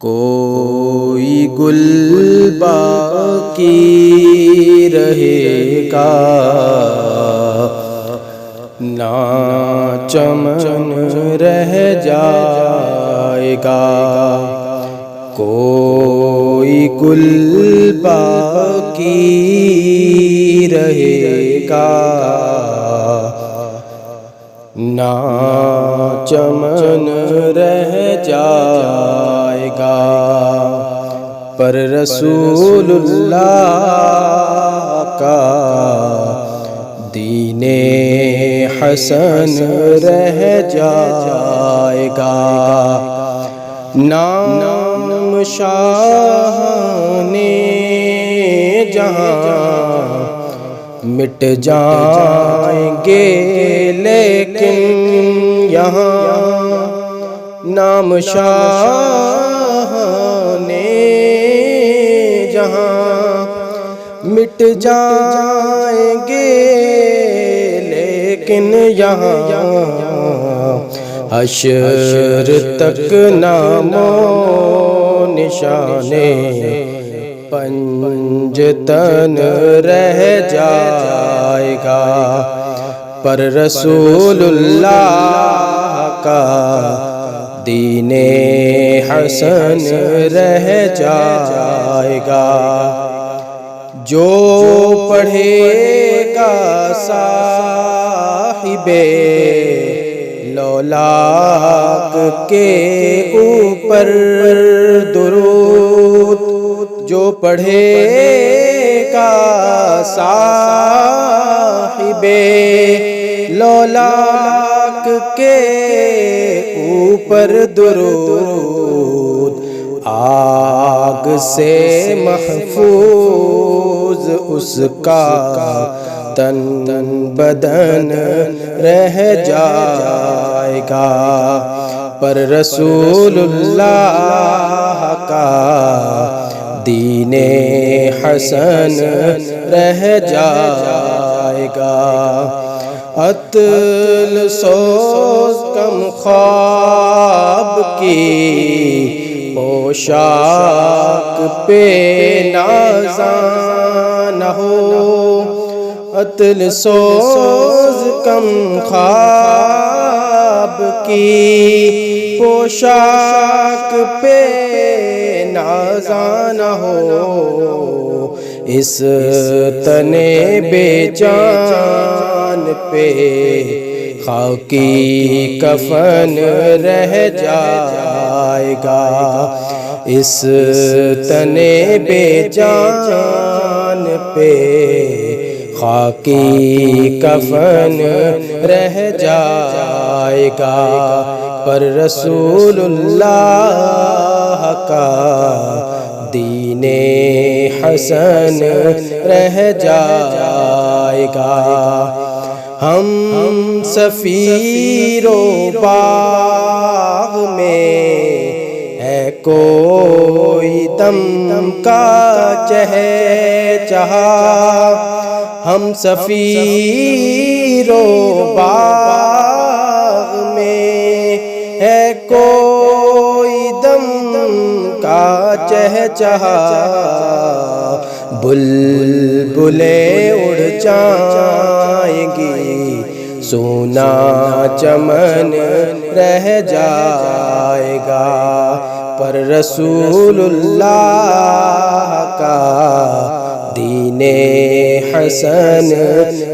کوئی گل باقی رہے گا نہ چمن رہ جائے گا، کوئی گل باقی رہے گا نہ چمن رہ جائے گا، پر رسول اللہ کا دین حسن رہ جائے گا، نام شاہان جہاں مٹ جائیں گے لیکن یہاں نام شاہان جہاں مٹ جائیں گے لیکن یہاں حشر تک نام و نشانے پنجتن رہ جائے گا، پر رسول اللہ کا دین حسن رہ جائے گا، جو پڑھے گا صاحب لولاک کے اوپر درود، جو پڑھے گا صاحب لولاک کے اوپر درود، آگ سے محفوظ اس کا تن بدن رہ جائے گا، پر رسول اللہ کا دین حسن رہ جائے گا، عطل سوز کم خواب کی پوشاک پہ نازاں نہ ہو، عطل سوز کم خواب کی پوشاک پہ نازاں نہ ہو، اس تن بے جان پہ خاکی کفن رہ جائے گا، اس تن بے جان پہ خاکی کفن رہ جائے گا، پر رسول اللہ کا دین حسن رہ جائے گا، ہم سفیر و باغ میں ہے کوئی دم کا چہچہا، ہم سفیر و باغ میں ہے کوئی دم کا چہچہا، بلبلیں اڑ جائیں گی سونا چمن رہ جائے گا، پر رسول اللہ کا دین حسن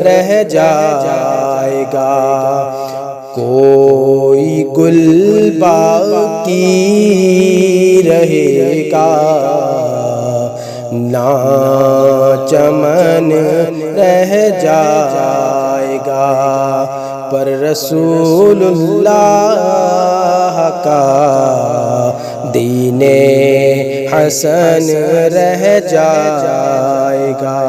رہ جائے گا، کوئی گل باقی رہے گا نہ چمن رہ جائے گا، پر رسول اللہ کا دین حسن رہ جائے گا۔